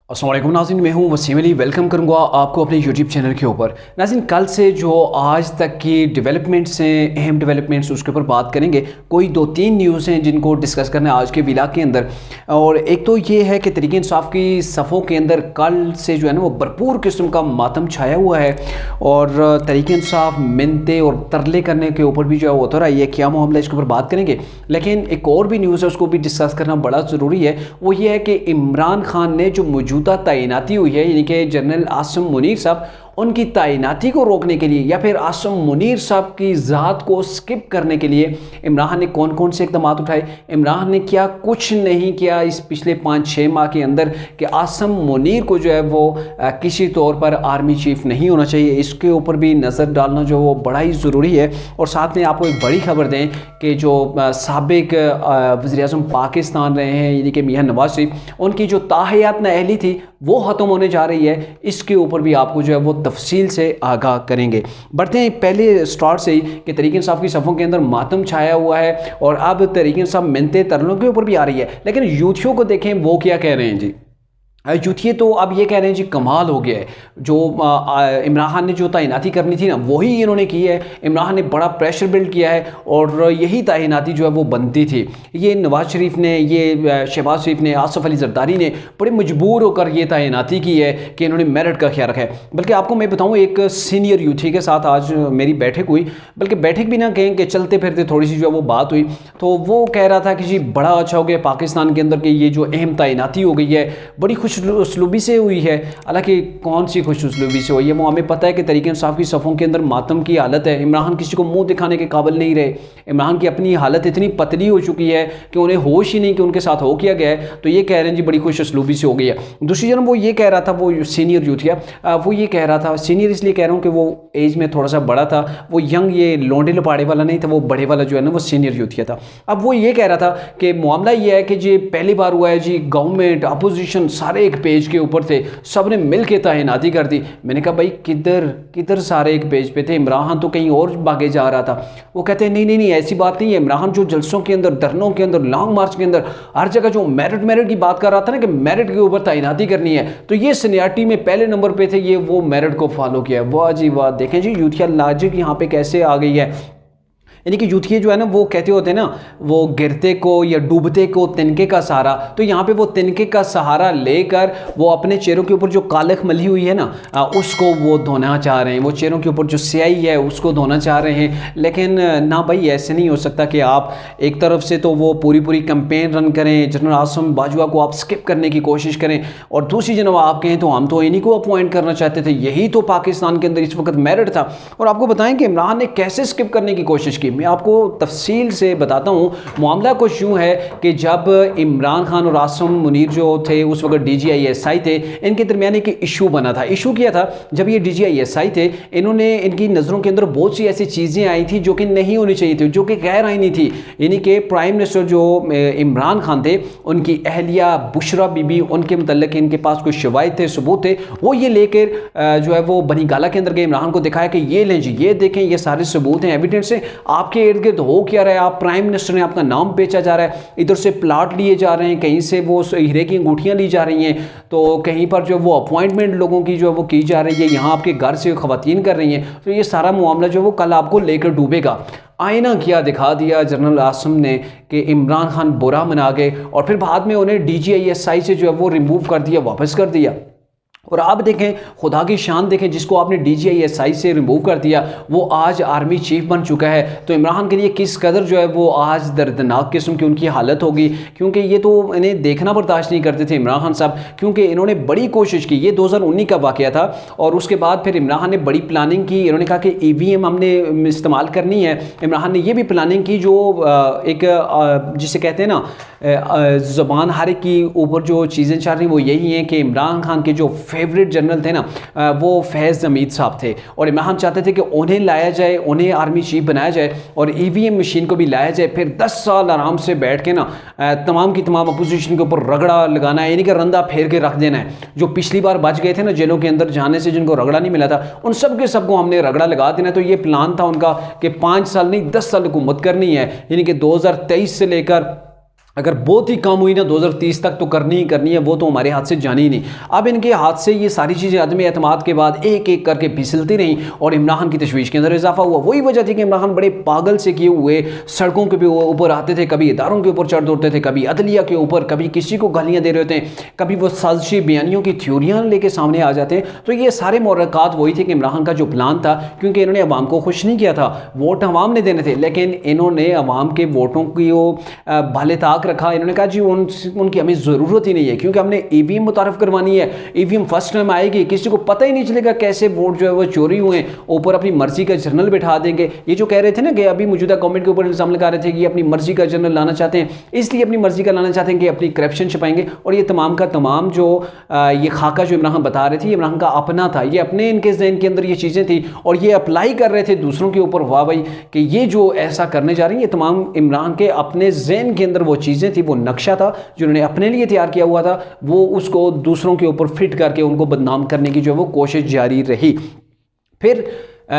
अस्सलाम वालेकुम नाज़रीन, मैं हूं वसीम अली। वेलकम करूंगा आपको अपने यूट्यूब चैनल के ऊपर। नाज़रीन, कल से जो आज तक की डेवलपमेंट्स हैं, अहम डेवलपमेंट्स, उसके ऊपर बात करेंगे। कोई 2-3 न्यूज़ हैं जिनको डिस्कस करना है आज के विलाग के अंदर। और एक तो ये है कि तहरीक इंसाफ की सफ़ों के अंदर कल से जो है ना वो भरपूर किस्म का मातम छाया हुआ है। और तहरीक इंसाफ मिन्नतें और तरले करने के ऊपर भी जो है होता रहा है। क्या मामला, इसके ऊपर बात करेंगे। लेकिन एक और भी न्यूज़ है, उसको भी डिस्कस करना बड़ा ज़रूरी है। वो ये है कि इमरान खान ने जो मौजूदा तैनाती हुई है, यानी कि जनरल आसिम मुनीर साहब, उनकी तैनाती को रोकने के लिए या फिर आसिम मुनीर साहब की ज़ात को स्किप करने के लिए इमरान ने कौन कौन से इक़दाम उठाए। इमरान ने क्या कुछ नहीं किया इस पिछले 5-6 माह के अंदर कि आसिम मुनीर को जो है वो किसी तौर पर आर्मी चीफ नहीं होना चाहिए। इसके ऊपर भी नज़र डालना जो वो बड़ा ही ज़रूरी है। और साथ में आपको एक बड़ी खबर दें कि जो साबिक वज़ीर-ए-आज़म पाकिस्तान रहे हैं, यानी कि मियां नवाज शरीफ, उनकी जो ताहयात नाअहली थी वो ख़त्म होने जा रही है। इसके ऊपर भी आपको जो है वो तफसील से आगाह करेंगे। बढ़ते हैं पहले स्टार्ट से ही कि तहरीक इंसाफ की सफ़ों के अंदर मातम छाया हुआ है और अब तहरीक इंसाफ मिन्नतें तरलों के ऊपर भी आ रही है। लेकिन यूथियों को देखें वो क्या कह रहे हैं जी। यूथिये तो अब ये कह रहे हैं जी कमाल हो गया है, जो इमरान खान ने जो तैनाती करनी थी ना वही इन्होंने की है। इमरान ने बड़ा प्रेशर बिल्ड किया है और यही तैनाती जो है वो बनती थी। ये नवाज शरीफ ने, ये शहबाज शरीफ ने, आसफ अली जरदारी ने बड़े मजबूर होकर ये तैनाती की है कि इन्होंने मेरिट का ख्याल रखा है। बल्कि आपको मैं बताऊँ, एक सीनियर यूथी के साथ आज मेरी बैठक हुई, बल्कि बैठक भी ना कहें कि चलते फिरते थोड़ी सी जो है वो बात हुई। तो वो कह रहा था कि जी बड़ा अच्छा हो गया पाकिस्तान के अंदर कि ये जो अहम तैनाती हो गई है बड़ी खुश उसलूबी से हुई है। हालांकि कौन सी खुश उसलूबी से हुई है, वो हमें पता है कि तहरीक इंसाफ की सफ़ों के अंदर मातम की हालत है। इमरान किसी को मुंह दिखाने के काबिल नहीं रहे। इमरान की अपनी हालत इतनी पतली हो चुकी है कि उन्हें होश ही नहीं कि उनके साथ हो किया गया है। तो ये कह रहे हैं जी बड़ी खुश उसलूबी से हो गई है। दूसरी जन्म वो ये कह रहा था, वो सीनियर यूथिया, वो ये कह रहा था, सीनियर इसलिए कह रहा हूँ कि वो एज में थोड़ा सा बड़ा था, वो यंग, ये लोंडे लपाड़े वाला नहीं था, वो बड़े वाला जो है ना वो सीनियर यूथिया था। अब वो ये कह रहा था कि मामला ये है कि जी पहली बार हुआ है जी, गवर्नमेंट अपोजिशन सारे एक पेज के ऊपर थे, सब ने मिल के तैनाती कर दी। मैंने कहा भाई किधर किधर सारे एक पेज पे थे, इमरान तो कहीं और भागे जा रहा था। वो कहते हैं नहीं नहीं नहीं, ऐसी बात नहीं है। इमरान जो जलसों के अंदर, धरनों के अंदर, लॉन्ग मार्च के अंदर हर जगह जो मेरिट की बात कर रहा था ना कि मेरिट के ऊपर तैनाती करनी है, तो ये सीनियरिटी में पहले नंबर पे थे, ये वो मेरिट को फॉलो किया। वाह जी वाह, देखें जी यूथिया लॉजिक यहाँ पे कैसे आ गई है। यानी कि यूथिये जो है ना वो कहते होते हैं ना, वो गिरते को या डूबते को तिनके का सहारा। तो यहाँ पे वो तिनके का सहारा लेकर वो अपने चेहरों के ऊपर जो कालख मली हुई है ना उसको वो धोना चाह रहे हैं। वो चेहरों के ऊपर जो स्याही है उसको धोना चाह रहे हैं। लेकिन ना भाई, ऐसे नहीं हो सकता कि आप एक तरफ से तो वो पूरी कैंपेन रन करें, जनरल आसिम बाजवा को आप स्किप करने की कोशिश करें, और दूसरी जनब आप कहें तो हम तो इन्हीं को अपॉइंट करना चाहते थे। यही तो पाकिस्तान के अंदर इस वक्त मेरिट था। और आपको बताएं कि इमरान ने कैसे स्किप करने की कोशिश की। मैं आपको तफसील से बताता हूँ। मामला कुछ यूँ है कि जब इमरान खान और आसिम मुनीर जो थे उस वक्त DGISI थे, इनके दरमियान एक इशू बना था। इशू किया था जब ये DGISI थे, इन्होंने, इनकी नज़रों के अंदर बहुत सी ऐसी चीज़ें आई थी जो कि नहीं होनी चाहिए थी, जो कि गैर आईनी थी। यानी कि प्राइम मिनिस्टर जो इमरान खान थे, उनकी अहलिया बुशरा बीबी, उनके मतलब इनके पास कुछ शवाहिद थे, सबूत थे, वो ये लेकर जो है वो बनी गाला के अंदर गए, इमरान को दिखाया कि ये लें जी, ये देखें, ये सारे सबूत हैं, एविडेंस हैं, आपके इर्द गिर्द हो क्या रहा है। आप प्राइम मिनिस्टर ने आपका नाम बेचा जा रहा है, इधर से प्लाट लिए जा रहे हैं, कहीं से वो हीरे की अंगूठियां ली जा रही हैं, तो कहीं पर जो वो अपॉइंटमेंट लोगों की जो है वो की जा रही है, यहाँ आपके घर से खवातीन कर रही हैं। तो ये सारा मामला जो वो कल आपको लेकर डूबेगा। आईना क्या दिखा दिया जनरल आसिम ने कि इमरान खान बुरा मना गए, और फिर बाद में उन्हें DGISI से जो है वो रिमूव कर दिया, वापस कर दिया। और आप देखें, खुदा की शान देखें, जिसको आपने DGISI से रिमूव कर दिया वो आज आर्मी चीफ बन चुका है। तो इमरान के लिए किस कदर जो है वो आज दर्दनाक किस्म की उनकी हालत होगी, क्योंकि ये तो इन्हें देखना बर्दाश्त नहीं करते थे इमरान खान साहब, क्योंकि इन्होंने बड़ी कोशिश की। ये 2019 का वाक़या था, और उसके बाद फिर इमरान खान ने बड़ी प्लानिंग की। इन्होंने कहा कि EVM हमने इस्तेमाल करनी है। इमरान खान ने ये भी प्लानिंग की जो एक जिसे कहते हैं ना ज़बान हारे की ऊपर जो चीज़ें चल रही वो यही हैं कि इमरान खान के जो फेवरेट जनरल थे ना वो फैज़ हमीद साहब थे, और इमरान खान चाहते थे कि उन्हें लाया जाए, उन्हें आर्मी चीफ बनाया जाए, और EVM मशीन को भी लाया जाए। फिर 10 साल आराम से बैठ के ना तमाम की तमाम अपोजिशन के ऊपर रगड़ा लगाना है, यानी कि रंदा फेर के रख देना है। जो पिछली बार बच गए थे ना जेलों के अंदर जाने से, जिनको रगड़ा नहीं मिला था, उन सब के सबको हमने रगड़ा लगा देना है। तो ये प्लान था उनका कि 5 साल नहीं 10 साल हुकूमत करनी है, यानी कि 2023 से लेकर अगर बहुत ही कम हुई ना 2030 तक तो करनी ही करनी है, वो तो हमारे हाथ से जानी ही नहीं। अब इनके हाथ से ये सारी चीज़ें अदम एतमाद के बाद एक एक करके फिसलती रहीं और इमरान खान की तशवीश के अंदर इजाफा हुआ। वही वजह थी कि इमरान खान बड़े पागल से किए हुए सड़कों के ऊपर आते थे, कभी इदारों के ऊपर चढ़ दौड़ते थे, कभी अदलिया के ऊपर, कभी किसी को गालियाँ दे रहे होते हैं, कभी वो साजिशी बयानियों की थ्योरियाँ लेके सामने आ जाते हैं। तो ये सारे मुहर्रिकात वही थे कि इमरान खान का जो प्लान था, क्योंकि इन्होंने अवाम को खुश नहीं किया था, वोट अवाम ने देने थे, लेकिन इन्होंने अवाम के वोटों की वो भाले ताक रखा। इन्होंने कहा जी उनकी हमें ज़रूरत ही नहीं है, क्योंकि हमने ईवीएम मुतारफ़ करवानी है, ईवीएम फर्स्ट टाइम आएगी, किसी को पता ही नहीं चलेगा कैसे वोट जो है वो चोरी हुए, ऊपर अपनी मर्जी का जर्नल बैठा देंगे। ये जो कह रहे थे ना कि अभी मौजूदा गवर्नमेंट के ऊपर इल्ज़ाम लगा रहे थे कि अपनी मर्जी का जर्नल लाना चाहते हैं, इसलिए अपनी मर्जी का लाना चाहते हैं कि अपनी करप्शन छुपाएंगे। और ये तमाम का तमाम जो ये खाका जो इमरान बता रहे थे, इमरान का अपना था, ये अपने इनके जहन के अंदर ये चीज़ें थी और ये अप्लाई कर रहे थे दूसरों के ऊपर। वाह भाई कि ये जो ऐसा करने जा रही है, ये तमाम इमरान के अपने जहन के अंदर वो चीज़ें थी, वो नक्शा था जो उन्होंने अपने लिए तैयार किया हुआ था, वो उसको दूसरों के ऊपर फिट करके उनको बदनाम करने की जो है वो कोशिश जारी रही। फिर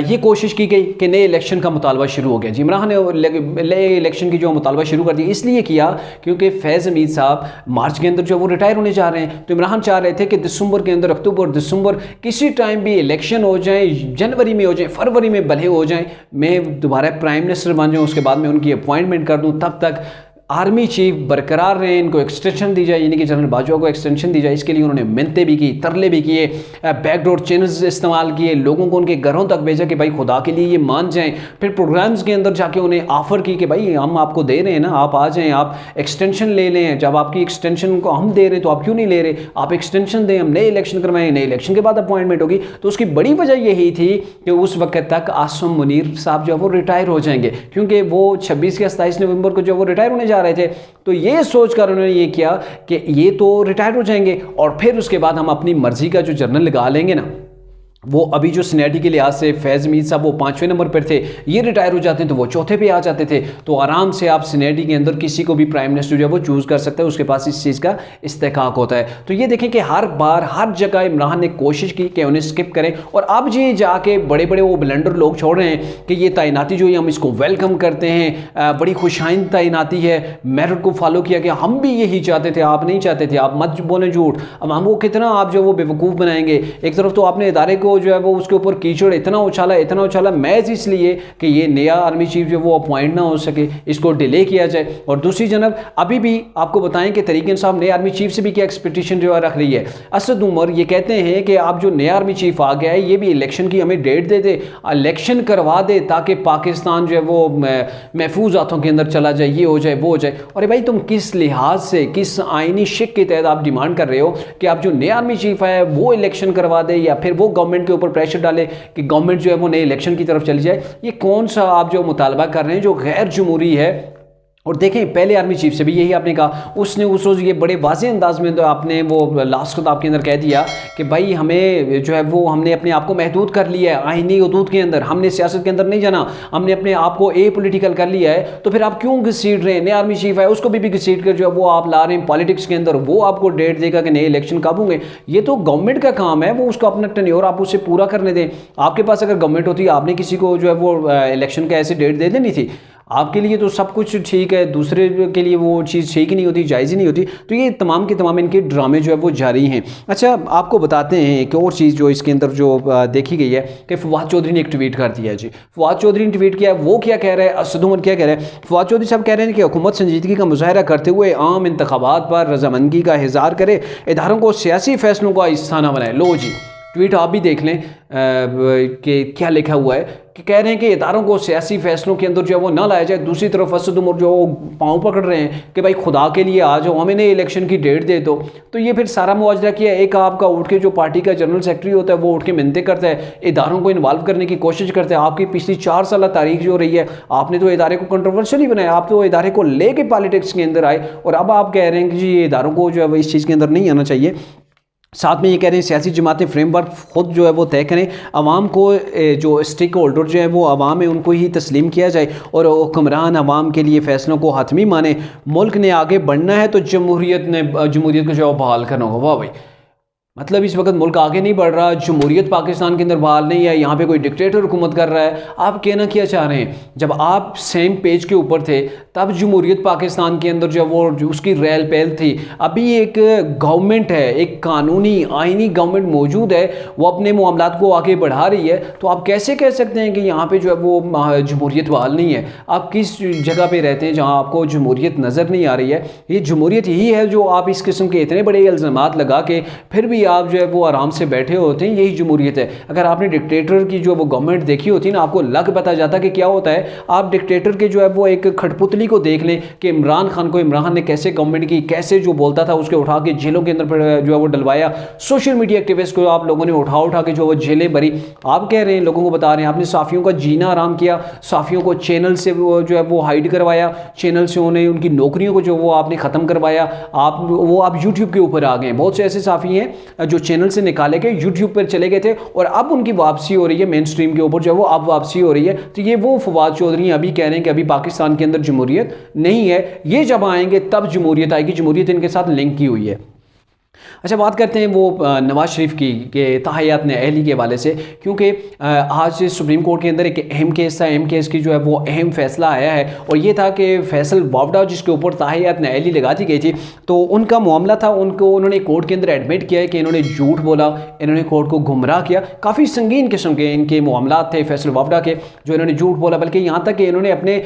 ये कोशिश की गई कि नए इलेक्शन का मुतालबा शुरू हो गया जी। इमरान ने नए इलेक्शन की जो मुतालबा शुरू कर दिया, इसलिए किया क्योंकि फैज़ हमीद साहब मार्च के अंदर जो वो रिटायर होने जा रहे हैं। तो इमरान चाह रहे थे कि दिसंबर के अंदर, अक्टूबर दिसंबर किसी टाइम भी इलेक्शन हो जाए, जनवरी में हो जाए, फरवरी में भले हो जाए, मैं दोबारा प्राइम मिनिस्टर बन जाऊँ, उसके बाद मैं उनकी अपॉइंटमेंट कर दूँ, तब तक आर्मी चीफ बरकरार रहे, इनको एक्सटेंशन दी जाए, यानी कि जनरल बाजवा को एक्सटेंशन दी जाए। इसके लिए उन्होंने मिन्नतें भी की, तरले भी किए, बैकडोर चैनल्स इस्तेमाल किए, लोगों को उनके घरों तक भेजा कि भाई खुदा के लिए ये मान जाएं। फिर प्रोग्राम्स के अंदर जाके उन्हें ऑफ़र की कि भाई हम आपको दे रहे हैं ना, आप आ जाएं, आप एक्सटेंशन ले लें, जब आपकी एक्सटेंशन को हम दे रहे हैं तो आप क्यों नहीं ले रहे, आप एक्सटेंशन दें, हम नए इलेक्शन करवाएं, नए इलेक्शन के बाद अपॉइंटमेंट होगी। तो उसकी बड़ी वजह यही थी कि उस वक्त तक आसम मुनीर साहब जो है वो रिटायर हो जाएंगे, क्योंकि वो 26 या 27 नवंबर को जो वो रिटायर होने जा रहे थे। तो ये सोचकर उन्होंने ये किया कि ये तो रिटायर हो जाएंगे और फिर उसके बाद हम अपनी मर्जी का जो जर्नल लगा लेंगे ना। वो अभी जो सीनियरिटी के लिहाज से फैज़ हमीद साहब वो 5वें नंबर पर थे, ये रिटायर हो जाते हैं तो वो चौथे पे आ जाते थे। तो आराम से आप सीनियरिटी के अंदर किसी को भी प्राइम मिनिस्टर जो है वो चूज़ कर सकते हैं, उसके पास इस चीज़ का इस्तेकाक होता है। तो ये देखें कि हर बार हर जगह इमरान ने कोशिश की कि उन्हें स्किप करें, और अब जी जाके बड़े बड़े वो ब्लेंडर लोग छोड़ रहे हैं कि ये तैनाती जो है हम इसको वेलकम करते हैं, बड़ी खुशाइन तैनाती है, मेरिट को फॉलो किया गया, हम भी यही चाहते थे, आप नहीं चाहते थे, आप मत बोलें झूठ। अब हमको कितना आप जो वो बेवकूफ़ बनाएंगे। एक तरफ तो आपने इदारे को जो है वो उसके ऊपर कीचड़ इतना उछाला मैच इसलिए कि ये नया आर्मी चीफ जो वो अपॉइंट ना हो सके, इसको डिले किया जाए। और दूसरी जनब अभी भी आपको बताएं कि तरीक इंसाफ नए आर्मी चीफ से भी क्या एक्सपेक्टेशन जो है रख रही है। असद उमर ये कहते हैं कि आप जो नया आर्मी चीफ आ गया है, ये भी इलेक्शन की हमें डेट दे दे, इलेक्शन करवा दे, ताकि पाकिस्तान जो है वो महफूज हाथों के अंदर चला जाए, ये हो जाए वो हो जाए। अरे भाई तुम किस लिहाज से, किस आईनी शिक के तहत आप डिमांड कर रहे हो कि आप जो नया आर्मी चीफ है वो इलेक्शन करवा दे, या फिर वो गवर्नमेंट के ऊपर प्रेशर डाले कि गवर्नमेंट जो है वो नए इलेक्शन की तरफ चली जाए। ये कौन सा आप जो मुतालबा कर रहे हैं जो गैर जमहूरी है। और देखें पहले आर्मी चीफ से भी यही आपने कहा, उसने उस रोज़ ये बड़े वाज़े अंदाज में तो आपने वो लास्ट खिताब के अंदर कह दिया कि भाई हमें जो है वो हमने अपने आप को महदूद कर लिया है आईनी हदूद के अंदर, हमने सियासत के अंदर नहीं जाना, हमने अपने आप को ए पोलिटिकल कर लिया है। तो फिर आप क्यों घसीट रहे हैं? नया आर्मी चीफ है उसको भी घसीट कर जो है वो आप ला रहे हैं पॉलिटिक्स के अंदर, वो आपको डेट देगा कि नए इलेक्शन कब होंगे। ये तो गवर्नमेंट का काम है, वो उसको अपना टेन्योर आप उससे पूरा करने दें। आपके पास अगर गवर्नमेंट होती, आपने किसी को जो है वो इलेक्शन का ऐसे डेट दे देनी थी। आपके लिए तो सब कुछ ठीक है, दूसरे के लिए वो चीज़ ठीक ही नहीं होती, जायज़ ही नहीं होती। तो ये तमाम के तमाम इनके ड्रामे जो है वो जारी हैं। अच्छा आपको बताते हैं एक और चीज़ जो इसके अंदर जो देखी गई है कि फवाद चौधरी ने एक ट्वीट कर दिया है जी। फवाद चौधरी ने ट्वीट किया, वो क्या कह रहा है, असद उमर क्या कह रहे हैं। फवाद चौधरी साहब कह रहे हैं कि हुकूमत संजीदगी का मुजाहरा करते हुए आम इंतखाबात पर रजामंदगी का इज़हार करे, इदारों को सियासी फैसलों का हिस्सा न बनाए। लो जी ट्वीट आप भी देख लें कि क्या लिखा हुआ है कि कह रहे हैं कि इदारों को सियासी फैसलों के अंदर जो है वो ना लाया जाए। दूसरी तरफ असद उमर जो पाँव पकड़ रहे हैं कि भाई खुदा के लिए आ जाओ, हमें नए इलेक्शन की डेट दे दो। तो ये फिर सारा मुआवजा किया। एक आपका उठ के जो पार्टी का जनरल सेक्रेटरी होता है वो उठ के मिन्नतें करता है, इदारों को इन्वॉल्व करने की कोशिश करता है। आपकी पिछली 4 साल तारीख जो रही है, आपने तो इदारे को कंट्रोवर्शियल ही बनाया, आप तो इदारे को ले के पॉलिटिक्स के अंदर आए, और अब आप कह रहे हैं कि जी ये इदारों को जो है इस चीज़ के अंदर नहीं आना चाहिए। साथ में ये कह रहे हैं सियासी जमातें फ्रेमवर्क खुद जो है वो तय करें, आवाम को जो स्टेक होल्डर जो है वो आवाम है उनको ही तस्लीम किया जाए, और हुक्मरान आवाम के लिए फ़ैसलों को हतमी माने। मुल्क ने आगे बढ़ना है तो जमहूरियत को जो बहाल करना होगा। वाह भाई, मतलब इस वक्त मुल्क आगे नहीं बढ़ रहा, जमहूरियत पाकिस्तान के अंदर बहाल नहीं है, यहाँ पे कोई डिक्टेटर हुकूमत कर रहा है। आप कहना क्या चाह रहे हैं? जब आप सेम पेज के ऊपर थे तब जमहूरियत पाकिस्तान के अंदर जो वो उसकी रेल पहल थी। अभी एक गवर्नमेंट है, एक कानूनी आईनी गवर्नमेंट मौजूद है, वो अपने मामलात को आगे बढ़ा रही है। तो आप कैसे कह सकते हैं कि यहाँ पे जो है वो जमहूरियत बहाल नहीं है? आप किस जगह पे रहते हैं जहाँ आपको जमहूरियत नज़र नहीं आ रही है? ये जमहूरियत यही है जो आप इस किस्म के इतने बड़े इल्ज़ामात लगा के फिर भी आप जो है वो आराम से बैठे होते हैं, यही जमहूरियत है। अगर आपने डिक्टेटर की जो वो गवर्नमेंट देखी होती ना, आपको लग पता जाता कि क्या होता है। आप डिक्टेटर के जो है वो एक खटपुतली को देख लें कि इमरान खान ने कैसे गवर्नमेंट की, कैसे जो बोलता था उसके उठा के जेलों के अंदर जो है वो डलवाया। सोशल मीडिया एक्टिविस्ट को आप लोगों ने उठा के जो वो जेलें भरी। आप कह रहे हैं, लोगों को बता रहे हैं, आपने साफ़ियों का जीना आराम किया, साफ़ियों को चैनल से वो जो है वो हाइड करवाया, चैनल से उन्हें उनकी नौकरियों को जो वो आपने ख़त्म करवाया। आप यूट्यूब के ऊपर आ गए। बहुत से ऐसे साफ़ी हैं जो चैनल से निकाले गए, यूट्यूब पर चले गए थे और अब उनकी वापसी हो रही है मेन स्ट्रीम के ऊपर, जो है वो अब वापसी हो रही है। तो ये वो फवाद चौधरी अभी कह रहे हैं कि अभी पाकिस्तान के अंदर जमहूरियत नहीं है, ये जब आएंगे तब जमहूरियत आएगी। जमहूरियत इनके साथ लिंक की हुई है। अच्छा, बात करते हैं वो नवाज शरीफ की के ताहियात अहली के हवाले से, क्योंकि आज सुप्रीम कोर्ट के अंदर एक अहम केस था। अहम केस की जो है वो अहम फैसला आया है और ये था कि फैसल वावडा जिसके ऊपर ताहियात अहली लगा दी गई थी, तो उनका मामला था, उन्होंने कोर्ट के अंदर एडमिट किया है कि इन्होंने झूठ बोला, इन्होंने कोर्ट को गुमराह किया। काफ़ी संगीन किस्म के इनके मामला थे फैसल वावडा के, जो इन्होंने झूठ बोला। बल्कि यहाँ तक कि इन्होंने अपने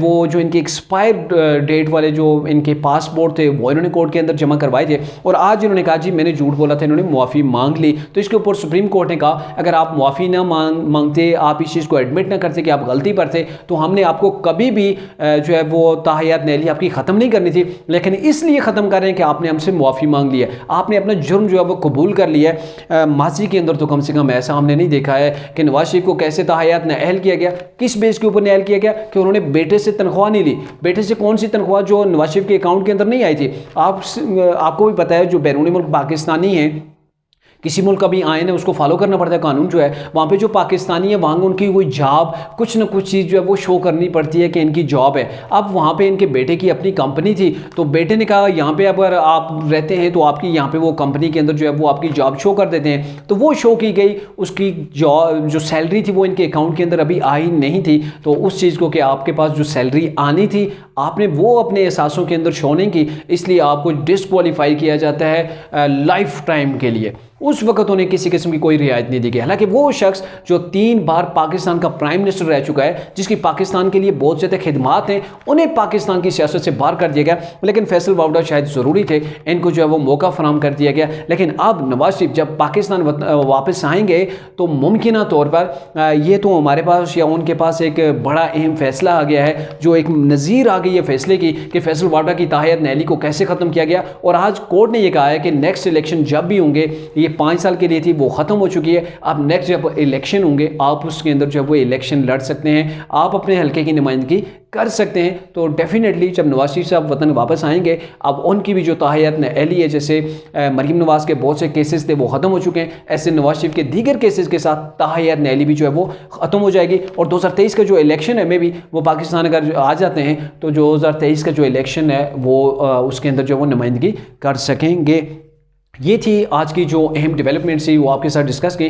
वो जो इनके एक्सपायर डेट वाले जो इनके पासपोर्ट थे वो इन्होंने कोर्ट के अंदर जमा करवाए थे और आज इन्होंने कहा जी मैंने झूठ बोला था, इन्होंने मुआफ़ी मांग ली। तो इसके ऊपर सुप्रीम कोर्ट ने कहा अगर आप मुआफ़ी ना मांगते, आप इस चीज़ को एडमिट ना करते कि आप गलती पर थे, तो हमने आपको कभी भी जो है वो ताहियात अहली आपकी ख़त्म नहीं करनी थी, लेकिन इसलिए ख़त्म कर रहे हैं कि आपने हमसे मुआफ़ी मांग ली है, आपने अपना जुर्म जो है वो कबूल कर लिया है। माजी के अंदर तो कम से कम ऐसा हमने नहीं देखा है कि नवाज शरीफ को कैसे ताहियात नाअहल किया गया। किस बेस के ऊपर नाअहल किया गया? कि उन्होंने बेटे से तनख्वाह नहीं ली। बेटे से कौन सी तनख्वाह? जो नवाज शरीफ के अकाउंट के अंदर नहीं आई थी। आपको भी पता है जो बैरूनी मुल्क पाकिस्तानी हैं, किसी मुल्क का भी आइन है उसको फॉलो करना पड़ता है, कानून जो है वहाँ पे जो पाकिस्तानी है वहाँ उनकी कोई जॉब, कुछ ना कुछ चीज़ जो है वो शो करनी पड़ती है कि इनकी जॉब है। अब वहाँ पे इनके बेटे की अपनी कंपनी थी, तो बेटे ने कहा यहाँ पे अगर आप रहते हैं तो आपकी यहाँ पे वो कंपनी के अंदर जो है वो आपकी जॉब शो कर देते हैं। तो वो शो की गई, उसकी जॉब जो सैलरी थी वो इनके अकाउंट के अंदर अभी आई नहीं थी। तो उस चीज़ को कि आपके पास जो सैलरी आनी थी आपने वो अपने एहसासों के अंदर शो नहीं की, इसलिए आपको डिस्क्वालीफाई किया जाता है लाइफ टाइम के लिए। उस वक्त उन्हें किसी किस्म की कोई रियायत नहीं दी गई। हालांकि वो शख्स जो 3 बार पाकिस्तान का प्राइम मिनिस्टर रह चुका है, जिसकी पाकिस्तान के लिए बहुत ज़्यादा खिदमात हैं, उन्हें पाकिस्तान की सियासत से बाहर कर दिया गया। लेकिन फैसल वावडा शायद ज़रूरी थे, इनको जो है वो मौका फराम कर दिया गया। लेकिन अब नवाज शरीफ जब पाकिस्तान वापस आएंगे तो मुमकिन तौर पर ये तो हमारे पास या उनके पास एक बड़ा अहम फैसला आ गया है, जो एक नज़ीर आ गई है फैसले की कि फैसल वावडा की ताहियात नाअहली को कैसे ख़त्म किया गया। और आज कोर्ट ने यह कहा है कि नेक्स्ट इलेक्शन जब भी होंगे, ये 5 साल के लिए थी वो ख़त्म हो चुकी है, अब नेक्स्ट जब इलेक्शन होंगे आप उसके अंदर जब वो इलेक्शन लड़ सकते हैं, आप अपने हल्के की नुमाइंदगी कर सकते हैं। तो डेफिनेटली जब नवाज शरीफ साहब वतन वापस आएंगे, अब उनकी भी जो ताहियात नाअहली है, जैसे मरीम नवाज़ के बहुत से केसेस थे वो ख़त्म हो चुके हैं, ऐसे नवाज शरीफ के दीगर केसेस के साथ ताहियात नाअहली भी जो है वो ख़त्म हो जाएगी। और 2023 का जो इलेक्शन है में भी वो पाकिस्तान अगर आ जाते हैं तो 2023 का जो इलेक्शन है वो उसके अंदर जो वो नुमाइंदगी कर सकेंगे। ये थी आज की जो अहम डेवलपमेंट्स थी वो आपके साथ डिस्कस की।